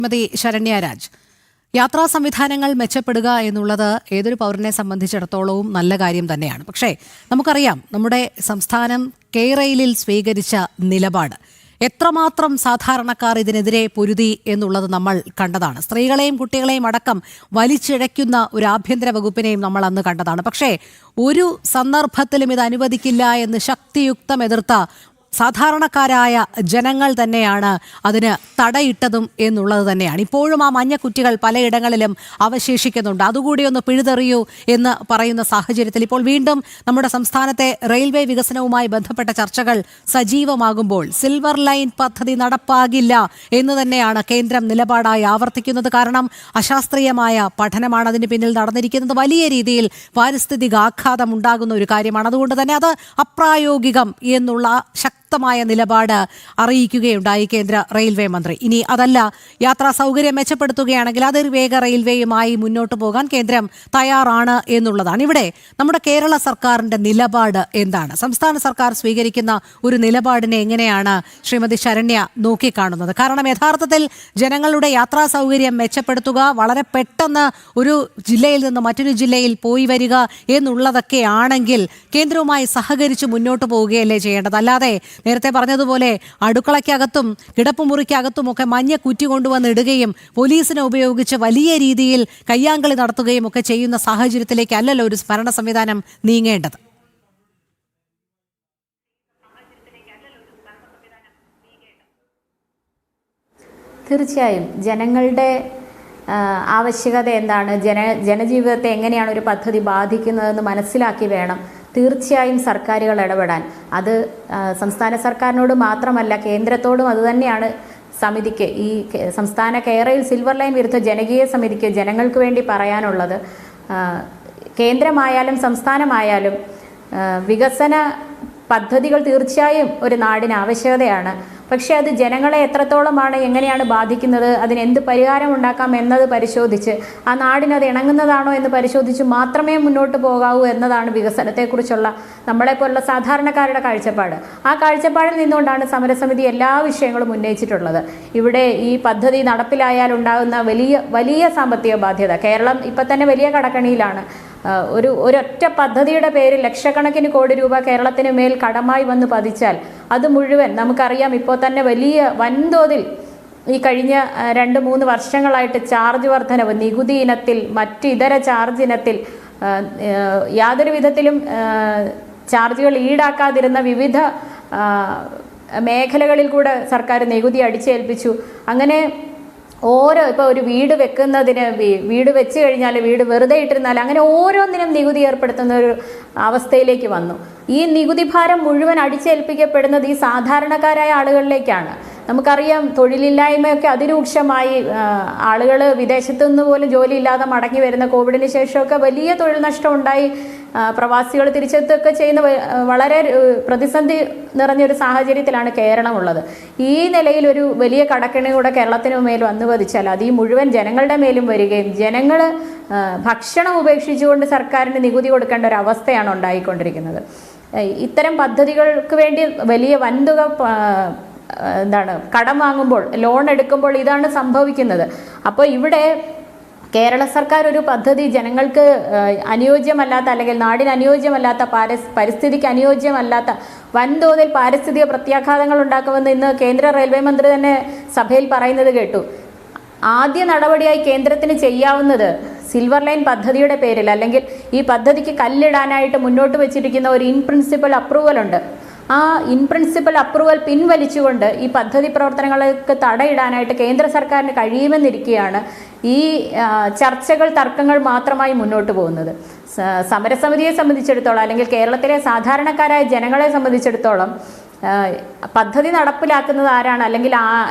ശ്രീമതി ശരണ്യ രാജ്, യാത്രാ സംവിധാനങ്ങൾ മെച്ചപ്പെടുക എന്നുള്ളത് ഏതൊരു പൗരനെ സംബന്ധിച്ചിടത്തോളവും നല്ല കാര്യം തന്നെയാണ്. പക്ഷേ നമുക്കറിയാം, നമ്മുടെ സംസ്ഥാനം കെയ്റെയിലിൽ സ്വീകരിച്ച നിലപാട് എത്രമാത്രം സാധാരണക്കാർ ഇതിനെതിരെ പൊരുതി എന്നുള്ളത് നമ്മൾ കണ്ടതാണ്. സ്ത്രീകളെയും കുട്ടികളെയും അടക്കം വലിച്ചിഴയ്ക്കുന്ന ഒരു ആഭ്യന്തര വകുപ്പിനെയും നമ്മൾ അന്ന് കണ്ടതാണ്. പക്ഷേ ഒരു സന്ദർഭത്തിലും ഇത് അനുവദിക്കില്ല എന്ന് ശക്തിയുക്തം എതിർത്ത സാധാരണക്കാരായ ജനങ്ങൾ തന്നെയാണ് അതിന് തടയിട്ടതും എന്നുള്ളത് തന്നെയാണ്. ഇപ്പോഴും ആ മഞ്ഞക്കുറ്റികൾ പലയിടങ്ങളിലും അവശേഷിക്കുന്നുണ്ട്. അതുകൂടി ഒന്ന് പിഴുതെറിയൂ എന്ന് പറയുന്ന സാഹചര്യത്തിൽ ഇപ്പോൾ വീണ്ടും നമ്മുടെ സംസ്ഥാനത്തെ റെയിൽവേ വികസനവുമായി ബന്ധപ്പെട്ട ചർച്ചകൾ സജീവമാകുമ്പോൾ സിൽവർ ലൈൻ പദ്ധതി നടപ്പാകില്ല എന്ന് തന്നെയാണ് കേന്ദ്രം നിലപാടായി ആവർത്തിക്കുന്നത്. കാരണം അശാസ്ത്രീയമായ പഠനമാണ് അതിന് പിന്നിൽ നടന്നിരിക്കുന്നത്. വലിയ രീതിയിൽ പാരിസ്ഥിതിക ആഘാതം ഉണ്ടാകുന്ന ഒരു കാര്യമാണ്. അതുകൊണ്ട് തന്നെ അത് അപ്രായോഗികം എന്നുള്ള ശക്തമായ നിലപാട് അറിയിക്കുകയുണ്ടായി കേന്ദ്ര റെയിൽവേ മന്ത്രി. ഇനി അതല്ല, യാത്രാ സൗകര്യം മെച്ചപ്പെടുത്തുകയാണെങ്കിൽ അതിവേഗ റെയിൽവേയുമായി മുന്നോട്ട് പോകാൻ കേന്ദ്രം തയ്യാറാണ് എന്നുള്ളതാണ്. ഇവിടെ നമ്മുടെ കേരള സർക്കാരിന്റെ നിലപാട് എന്താണ്? സംസ്ഥാന സർക്കാർ സ്വീകരിക്കുന്ന ഒരു നിലപാടിനെ എങ്ങനെയാണ് ശ്രീമതി ശരണ്യ നോക്കിക്കാണുന്നത്? കാരണം യഥാർത്ഥത്തിൽ ജനങ്ങളുടെ യാത്രാ സൗകര്യം മെച്ചപ്പെടുത്തുക, വളരെ പെട്ടെന്ന് ഒരു ജില്ലയിൽ നിന്ന് മറ്റൊരു ജില്ലയിൽ പോയി വരിക എന്നുള്ളതൊക്കെ ആണെങ്കിൽ കേന്ദ്രവുമായി സഹകരിച്ച് മുന്നോട്ട് പോവുകയല്ലേ ചെയ്യേണ്ടത്? അല്ലാതെ നേരത്തെ പറഞ്ഞതുപോലെ അടുക്കളയ്ക്കകത്തും കിടപ്പുമുറിക്കകത്തുമൊക്കെ മഞ്ഞ കുറ്റി കൊണ്ടുവന്നിടുകയും പോലീസിനെ ഉപയോഗിച്ച് വലിയ രീതിയിൽ കയ്യാങ്കളി നടത്തുകയും ഒക്കെ ചെയ്യുന്ന സാഹചര്യത്തിലേക്ക് അല്ലല്ലോ ഒരു ഭരണ സംവിധാനം നീങ്ങേണ്ടത്. തീർച്ചയായും ജനങ്ങളുടെ ആവശ്യകത എന്താണ്, ജനജീവിതത്തെ എങ്ങനെയാണ് ഒരു പദ്ധതി ബാധിക്കുന്നതെന്ന് മനസ്സിലാക്കി വേണം തീർച്ചയായും സർക്കാരുകൾ ഇടപെടാൻ. അത് സംസ്ഥാന സർക്കാരിനോട് മാത്രമല്ല, കേന്ദ്രത്തോടും അതുതന്നെയാണ് സമിതിക്ക്, ഈ സംസ്ഥാന കെയ്റെയിൽ സിൽവർ ലൈൻ വിരുദ്ധ ജനകീയ സമിതിക്ക് ജനങ്ങൾക്ക് വേണ്ടി പറയാനുള്ളത്. കേന്ദ്രമായാലും സംസ്ഥാനമായാലും വികസന പദ്ധതികൾ തീർച്ചയായും ഒരു നാടിന് ആവശ്യകതയാണ്. പക്ഷേ അത് ജനങ്ങളെ എത്രത്തോളമാണ്, എങ്ങനെയാണ് ബാധിക്കുന്നത്, അതിനെന്ത് പരിഹാരം ഉണ്ടാക്കാം എന്നത് പരിശോധിച്ച് ആ നാടിനത് ഇണങ്ങുന്നതാണോ എന്ന് പരിശോധിച്ച് മാത്രമേ മുന്നോട്ട് പോകാവൂ എന്നതാണ് വികസനത്തെക്കുറിച്ചുള്ള നമ്മളെപ്പോലുള്ള സാധാരണക്കാരുടെ കാഴ്ചപ്പാട്. ആ കാഴ്ചപ്പാടിൽ നിന്നുകൊണ്ടാണ് സമരസമിതി എല്ലാ വിഷയങ്ങളും ഉന്നയിച്ചിട്ടുള്ളത്. ഇവിടെ ഈ പദ്ധതി നടപ്പിലായാൽ ഉണ്ടാകുന്ന വലിയ സാമ്പത്തിക ബാധ്യത, കേരളം ഇപ്പം തന്നെ വലിയ കടക്കണിയിലാണ്. ഒരൊറ്റ പദ്ധതിയുടെ പേരിൽ ലക്ഷക്കണക്കിന് കോടി രൂപ കേരളത്തിന് മേൽ കടമായി വന്ന് പതിച്ചാൽ അത് മുഴുവൻ നമുക്കറിയാം. ഇപ്പോൾ തന്നെ വൻതോതിൽ ഈ കഴിഞ്ഞ 2-3 വർഷങ്ങളായിട്ട് ചാർജ് വർധനവ്, നികുതി ഇനത്തിൽ, മറ്റ് ഇതര ചാർജ് ഇനത്തിൽ യാതൊരു വിധത്തിലും ചാർജുകൾ ഈടാക്കാതിരുന്ന വിവിധ മേഖലകളിൽ കൂടെ സർക്കാർ നികുതി അടിച്ചേൽപ്പിച്ചു. അങ്ങനെ ഇപ്പോൾ ഒരു വീട് വെക്കുന്നതിന്, വീട് വെച്ച് കഴിഞ്ഞാൽ, വീട് വെറുതെ ഇട്ടിരുന്നാൽ, അങ്ങനെ ഓരോന്നിനും നികുതി ഏർപ്പെടുത്തുന്ന ഒരു അവസ്ഥയിലേക്ക് വന്നു. ഈ നികുതി ഭാരം മുഴുവൻ അടിച്ചേൽപ്പിക്കപ്പെടുന്നത് ഈ സാധാരണക്കാരായ ആളുകളിലേക്കാണ്. നമുക്കറിയാം, തൊഴിലില്ലായ്മയൊക്കെ അതിരൂക്ഷമായി, ആളുകൾ വിദേശത്തു നിന്ന് പോലും ജോലിയില്ലാതെ മടങ്ങി വരുന്ന കോവിഡിന് ശേഷമൊക്കെ വലിയ തൊഴിൽ നഷ്ടം ഉണ്ടായി. പ്രവാസികൾ തിരിച്ചെത്തുകയൊക്കെ ചെയ്യുന്ന വളരെ പ്രതിസന്ധി നിറഞ്ഞൊരു സാഹചര്യത്തിലാണ് കേരളമുള്ളത്. ഈ നിലയിൽ ഒരു വലിയ കടക്കെണികൂടെ കേരളത്തിന് മേൽ വന്നു പതിച്ചാൽ അത് ഈ മുഴുവൻ ജനങ്ങളുടെ മേലും വരികയും ജനങ്ങൾ ഭക്ഷണം ഉപേക്ഷിച്ചുകൊണ്ട് സർക്കാരിന് നികുതി കൊടുക്കേണ്ട ഒരു അവസ്ഥയാണ് ഉണ്ടായിക്കൊണ്ടിരിക്കുന്നത്. ഇത്തരം പദ്ധതികൾക്ക് വേണ്ടി വലിയ വൻതുക കടം വാങ്ങുമ്പോൾ, ലോൺ എടുക്കുമ്പോൾ ഇതാണ് സംഭവിക്കുന്നത്. അപ്പോൾ ഇവിടെ കേരള സർക്കാർ ഒരു പദ്ധതി ജനങ്ങൾക്ക് അനുയോജ്യമല്ലാത്ത, അല്ലെങ്കിൽ നാടിന് അനുയോജ്യമല്ലാത്ത, പരിസ്ഥിതിക്ക് അനുയോജ്യമല്ലാത്ത വൻതോതിൽ പാരിസ്ഥിതിക പ്രത്യാഘാതങ്ങൾ ഉണ്ടാക്കുമെന്ന് ഇന്ന് കേന്ദ്ര റെയിൽവേ മന്ത്രി തന്നെ സഭയിൽ പറയുന്നത് കേട്ടു. ആദ്യ നടപടിയായി കേന്ദ്രത്തിന് ചെയ്യാവുന്നത് സിൽവർ ലൈൻ പദ്ധതിയുടെ പേരിൽ, അല്ലെങ്കിൽ ഈ പദ്ധതിക്ക് കല്ലിടാനായിട്ട് മുന്നോട്ട് വെച്ചിരിക്കുന്ന ഒരു ഇൻ പ്രിൻസിപ്പൽ അപ്രൂവൽ ഉണ്ട്. ആ ഇൻ പ്രിൻസിപ്പൽ അപ്രൂവൽ പിൻവലിച്ചുകൊണ്ട് ഈ പദ്ധതി പ്രവർത്തനങ്ങൾക്ക് തടയിടാനായിട്ട് കേന്ദ്ര സർക്കാരിന് കഴിയുമെന്നിരിക്കുകയാണ് ഈ ചർച്ചകൾ, തർക്കങ്ങൾ മാത്രമായി മുന്നോട്ട് പോകുന്നത്. സമരസമിതിയെ സംബന്ധിച്ചിടത്തോളം, അല്ലെങ്കിൽ കേരളത്തിലെ സാധാരണക്കാരായ ജനങ്ങളെ സംബന്ധിച്ചിടത്തോളം പദ്ധതി നടപ്പിലാക്കുന്നത് ആരാണ്, അല്ലെങ്കിൽ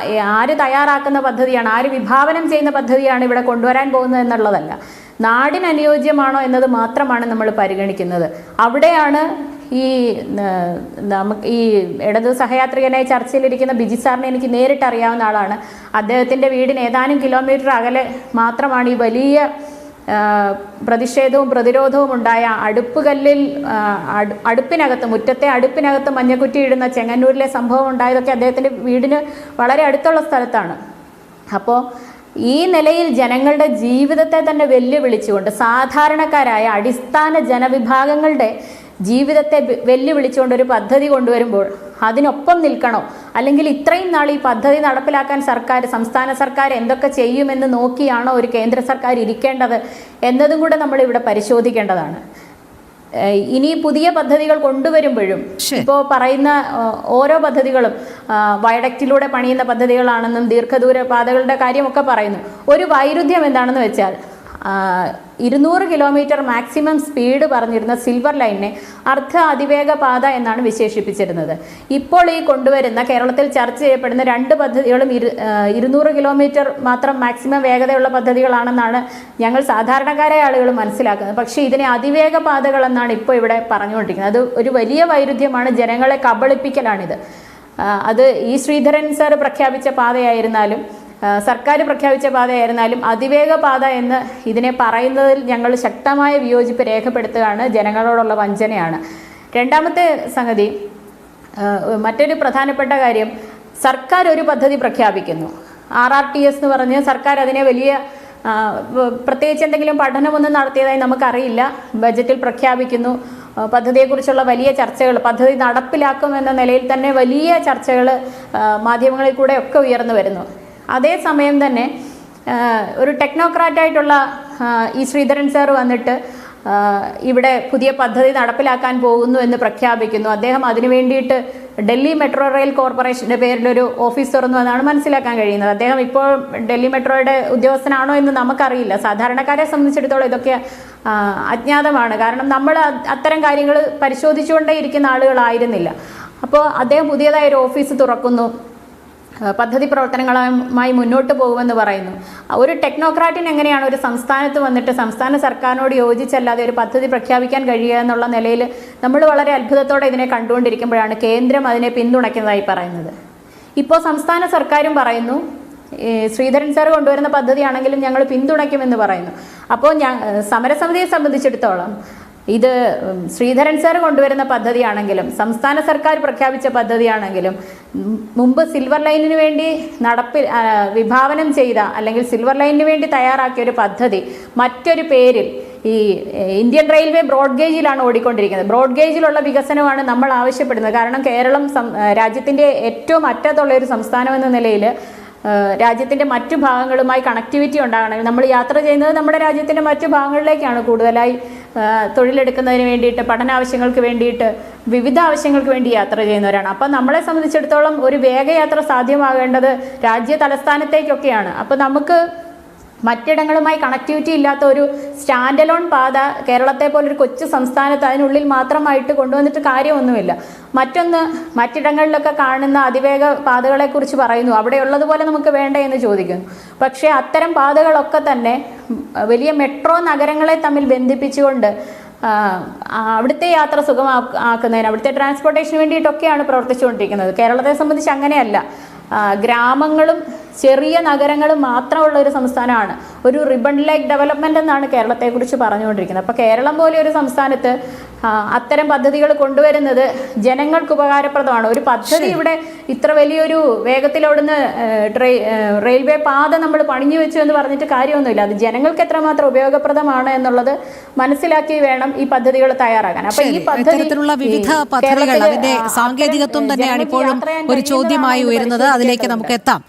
ആര് തയ്യാറാക്കുന്ന പദ്ധതിയാണ്, ആര് വിഭാവനം ചെയ്യുന്ന പദ്ധതിയാണ് ഇവിടെ കൊണ്ടുവരാൻ പോകുന്നത് എന്നുള്ളതല്ല, നാടിന് അനുയോജ്യമാണോ എന്നത് മാത്രമാണ് നമ്മൾ പരിഗണിക്കുന്നത്. അവിടെയാണ് ഈ ഇടതു സഹയാത്രികനായി ചർച്ചയിലിരിക്കുന്ന ബിജി സാറിനെ എനിക്ക് നേരിട്ട് അറിയാവുന്ന ആളാണ്. അദ്ദേഹത്തിൻ്റെ വീടിന് ഏതാനും കിലോമീറ്റർ അകലെ മാത്രമാണ് ഈ വലിയ പ്രതിഷേധവും പ്രതിരോധവും ഉണ്ടായ അടുപ്പിനകത്ത്, മുറ്റത്തെ അടുപ്പിനകത്ത് മഞ്ഞക്കുറ്റി ഇടുന്ന ചെങ്ങന്നൂരിലെ സംഭവം ഉണ്ടായതൊക്കെ അദ്ദേഹത്തിൻ്റെ വീടിന് വളരെ അടുത്തുള്ള സ്ഥലത്താണ്. അപ്പോൾ ഈ നിലയിൽ ജനങ്ങളുടെ ജീവിതത്തെ തന്നെ വെല്ലുവിളിച്ചുകൊണ്ട് സാധാരണക്കാരായ അടിസ്ഥാന ജനവിഭാഗങ്ങളുടെ ജീവിതത്തെ വെല്ലുവിളിച്ചുകൊണ്ട് ഒരു പദ്ധതി കൊണ്ടുവരുമ്പോൾ അതിനൊപ്പം നിൽക്കണോ, അല്ലെങ്കിൽ ഇത്രയും നാൾ ഈ പദ്ധതി നടപ്പിലാക്കാൻ സംസ്ഥാന സർക്കാർ എന്തൊക്കെ ചെയ്യുമെന്ന് നോക്കിയാണോ ഒരു കേന്ദ്ര സർക്കാർ ഇരിക്കേണ്ടത് എന്നതും കൂടെ നമ്മൾ ഇവിടെ പരിശോധിക്കേണ്ടതാണ്. ഇനി പുതിയ പദ്ധതികൾ കൊണ്ടുവരുമ്പോഴും ഇപ്പോൾ പറയുന്ന ഓരോ പദ്ധതികളും വയഡക്റ്റിലൂടെ പണിയുന്ന പദ്ധതികളാണെന്നും ദീർഘദൂര പാതകളുടെ കാര്യമൊക്കെ പറയുന്നു. ഒരു വൈരുദ്ധ്യം എന്താണെന്ന് വെച്ചാൽ 200 കിലോമീറ്റർ മാക്സിമം സ്പീഡ് പറഞ്ഞിരുന്ന സിൽവർ ലൈനിനെ അർദ്ധ അതിവേഗ പാത എന്നാണ് വിശേഷിപ്പിച്ചിരുന്നത്. ഇപ്പോൾ ഈ കൊണ്ടുവരുന്ന കേരളത്തിൽ ചർച്ച ചെയ്യപ്പെടുന്ന 2 പദ്ധതികളും 200 കിലോമീറ്റർ മാത്രം മാക്സിമം വേഗതയുള്ള പദ്ധതികളാണെന്നാണ് ഞങ്ങൾ സാധാരണക്കാരായ ആളുകൾ മനസ്സിലാക്കുന്നത്. പക്ഷേ ഇതിനെ അതിവേഗ പാതകൾ എന്നാണ് ഇപ്പോൾ ഇവിടെ പറഞ്ഞുകൊണ്ടിരിക്കുന്നത്. അത് ഒരു വലിയ വൈരുദ്ധ്യമാണ്, ജനങ്ങളെ കബളിപ്പിക്കലാണിത്. അത് ഈ ശ്രീധരൻ സാർ പ്രഖ്യാപിച്ച പാതയായിരുന്നാലും സർക്കാർ പ്രഖ്യാപിച്ച പാതയായിരുന്നാലും അതിവേഗ പാത എന്ന് ഇതിനെ പറയുന്നതിൽ ഞങ്ങൾ ശക്തമായ വിയോജിപ്പ് രേഖപ്പെടുത്തുകയാണ്. ജനങ്ങളോടുള്ള വഞ്ചനയാണ്. രണ്ടാമത്തെ സംഗതി, മറ്റൊരു പ്രധാനപ്പെട്ട കാര്യം, സർക്കാർ ഒരു പദ്ധതി പ്രഖ്യാപിക്കുന്നു, RRTS എന്ന് പറഞ്ഞ് സർക്കാർ അതിനെ വലിയ പ്രത്യേകിച്ച് എന്തെങ്കിലും പഠനമൊന്നും നടത്തിയതായി നമുക്കറിയില്ല. ബജറ്റിൽ പ്രഖ്യാപിക്കുന്നു, പദ്ധതിയെക്കുറിച്ചുള്ള വലിയ ചർച്ചകൾ, പദ്ധതി നടപ്പിലാക്കുമെന്ന നിലയിൽ തന്നെ വലിയ ചർച്ചകൾ മാധ്യമങ്ങളിൽ കൂടെ ഒക്കെ ഉയർന്നു വരുന്നു. അതേസമയം തന്നെ ഒരു ടെക്നോക്രാറ്റായിട്ടുള്ള ഈ ശ്രീധരൻ സാർ വന്നിട്ട് ഇവിടെ പുതിയ പദ്ധതി നടപ്പിലാക്കാൻ പോകുന്നു എന്ന് പ്രഖ്യാപിക്കുന്നു. അദ്ദേഹം അതിനു വേണ്ടിയിട്ട് ഡൽഹി മെട്രോ റെയിൽ കോർപ്പറേഷൻ്റെ പേരിലൊരു ഓഫീസ് തുറന്നു എന്നാണ് മനസ്സിലാക്കാൻ കഴിയുന്നത്. അദ്ദേഹം ഇപ്പോൾ ഡൽഹി മെട്രോയുടെ ഉദ്യോഗസ്ഥനാണോ എന്ന് നമുക്കറിയില്ല. സാധാരണക്കാരെ സംബന്ധിച്ചിടത്തോളം ഇതൊക്കെ അജ്ഞാതമാണ്. കാരണം നമ്മൾ അത്തരം കാര്യങ്ങൾ പരിശോധിച്ചുകൊണ്ടേ ഇരിക്കുന്ന ആളുകളായിരുന്നില്ല. അപ്പോൾ അദ്ദേഹം പുതിയതായൊരു ഓഫീസ് തുറക്കുന്നു, പദ്ധതി പ്രവർത്തനങ്ങളുമായി മുന്നോട്ട് പോകുമെന്ന് പറയുന്നു. ഒരു ടെക്നോക്രാറ്റിന് എങ്ങനെയാണ് ഒരു സംസ്ഥാനത്ത് വന്നിട്ട് സംസ്ഥാന സർക്കാരിനോട് യോജിച്ചല്ലാതെ ഒരു പദ്ധതി പ്രഖ്യാപിക്കാൻ കഴിയുക എന്നുള്ള നിലയിൽ നമ്മൾ വളരെ അത്ഭുതത്തോടെ ഇതിനെ കണ്ടുകൊണ്ടിരിക്കുമ്പോഴാണ് കേന്ദ്രം അതിനെ പിന്തുണയ്ക്കുന്നതായി പറയുന്നത്. ഇപ്പോൾ സംസ്ഥാന സർക്കാരും പറയുന്നു ശ്രീധരൻ സാർ കൊണ്ടുവരുന്ന പദ്ധതിയാണെങ്കിലും ഞങ്ങൾ പിന്തുണയ്ക്കുമെന്ന് പറയുന്നു. അപ്പോൾ സമരസമിതിയെ സംബന്ധിച്ചിടത്തോളം ഇത് ശ്രീധരൻ സാർ കൊണ്ടുവരുന്ന പദ്ധതിയാണെങ്കിലും സംസ്ഥാന സർക്കാർ പ്രഖ്യാപിച്ച പദ്ധതിയാണെങ്കിലും മുമ്പ് സിൽവർ ലൈനിന് വേണ്ടി വിഭാവനം ചെയ്ത അല്ലെങ്കിൽ സിൽവർ ലൈനിന് വേണ്ടി തയ്യാറാക്കിയ ഒരു പദ്ധതി മറ്റൊരു പേരിൽ ഈ ഇന്ത്യൻ റെയിൽവേ ബ്രോഡ് ഗേജിലാണ് ഓടിക്കൊണ്ടിരിക്കുന്നത്. ബ്രോഡ് ഗേജിലുള്ള വികസനമാണ് നമ്മൾ ആവശ്യപ്പെടുന്നത്. കാരണം കേരളം രാജ്യത്തിൻ്റെ ഏറ്റവും അറ്റത്തുള്ള ഒരു സംസ്ഥാനം എന്ന നിലയിൽ രാജ്യത്തിൻ്റെ മറ്റു ഭാഗങ്ങളുമായി കണക്ടിവിറ്റി ഉണ്ടാകണമെങ്കിൽ നമ്മൾ യാത്ര ചെയ്യുന്നത് നമ്മുടെ രാജ്യത്തിൻ്റെ മറ്റു ഭാഗങ്ങളിലേക്കാണ്. കൂടുതലായി തൊഴിലെടുക്കുന്നതിന് വേണ്ടിയിട്ട്, പഠനാവശ്യങ്ങൾക്ക് വേണ്ടിയിട്ട്, വിവിധ ആവശ്യങ്ങൾക്ക് വേണ്ടി യാത്ര ചെയ്യുന്നവരാണ്. അപ്പം നമ്മളെ സംബന്ധിച്ചിടത്തോളം ഒരു വേഗയാത്ര സാധ്യമാകേണ്ടത് രാജ്യ തലസ്ഥാനത്തേക്കൊക്കെയാണ്. അപ്പോൾ നമുക്ക് മറ്റിടങ്ങളുമായി കണക്ടിവിറ്റി ഇല്ലാത്ത ഒരു സ്റ്റാൻഡ് അലോൺ പാത കേരളത്തെ പോലൊരു കൊച്ചു സംസ്ഥാനത്ത് അതിനുള്ളിൽ മാത്രമായിട്ട് കൊണ്ടുവന്നിട്ട് കാര്യമൊന്നുമില്ല. മറ്റൊന്ന്, മറ്റിടങ്ങളിലൊക്കെ കാണുന്ന അതിവേഗ പാതകളെക്കുറിച്ച് പറയുന്നു, അവിടെ ഉള്ളതുപോലെ നമുക്ക് വേണ്ട എന്ന് ചോദിക്കുന്നു. പക്ഷേ അത്തരം പാതകളൊക്കെ തന്നെ വലിയ മെട്രോ നഗരങ്ങളെ തമ്മിൽ ബന്ധിപ്പിച്ചുകൊണ്ട് അവിടുത്തെ യാത്ര സുഗമാക്കുന്നതിന്, അവിടുത്തെ ട്രാൻസ്പോർട്ടേഷന് വേണ്ടിയിട്ടൊക്കെയാണ് പ്രവർത്തിച്ചുകൊണ്ടിരിക്കുന്നത്. കേരളത്തെ സംബന്ധിച്ച് അങ്ങനെയല്ല. ഗ്രാമങ്ങളും ചെറിയ നഗരങ്ങളും മാത്രമുള്ള ഒരു സംസ്ഥാനമാണ്. ഒരു റിബൺ ലൈക്ക് ഡെവലപ്മെന്റ് എന്നാണ് കേരളത്തെക്കുറിച്ച് പറഞ്ഞുകൊണ്ടിരിക്കുന്നത്. അപ്പോൾ കേരളം പോലെ ഒരു സംസ്ഥാനത്ത് അത്തരം പദ്ധതികൾ കൊണ്ടുവരുന്നത് ജനങ്ങൾക്ക് ഉപകാരപ്രദമാണ്. ഒരു പദ്ധതി ഇവിടെ ഇത്ര വലിയൊരു വേഗത്തിലോടുന്ന റെയിൽവേ പാത നമ്മൾ പണിഞ്ഞു വെച്ചു എന്ന് പറഞ്ഞിട്ട് കാര്യമൊന്നുമില്ല. അത് ജനങ്ങൾക്ക് എത്രമാത്രം ഉപയോഗപ്രദമാണ് എന്നുള്ളത് മനസ്സിലാക്കി വേണം ഈ പദ്ധതികൾ തയ്യാറാക്കാൻ. അപ്പൊ ഈ ഇത്തരത്തിലുള്ള വിവിധ പദ്ധതികൾ അതിന്റെ സാങ്കേതികത്വം തന്നെയാണ് ഇപ്പോഴും ഒരു ചോദ്യമായി ഉയരുന്നത്. അതിലേക്ക് നമുക്ക് എത്താം.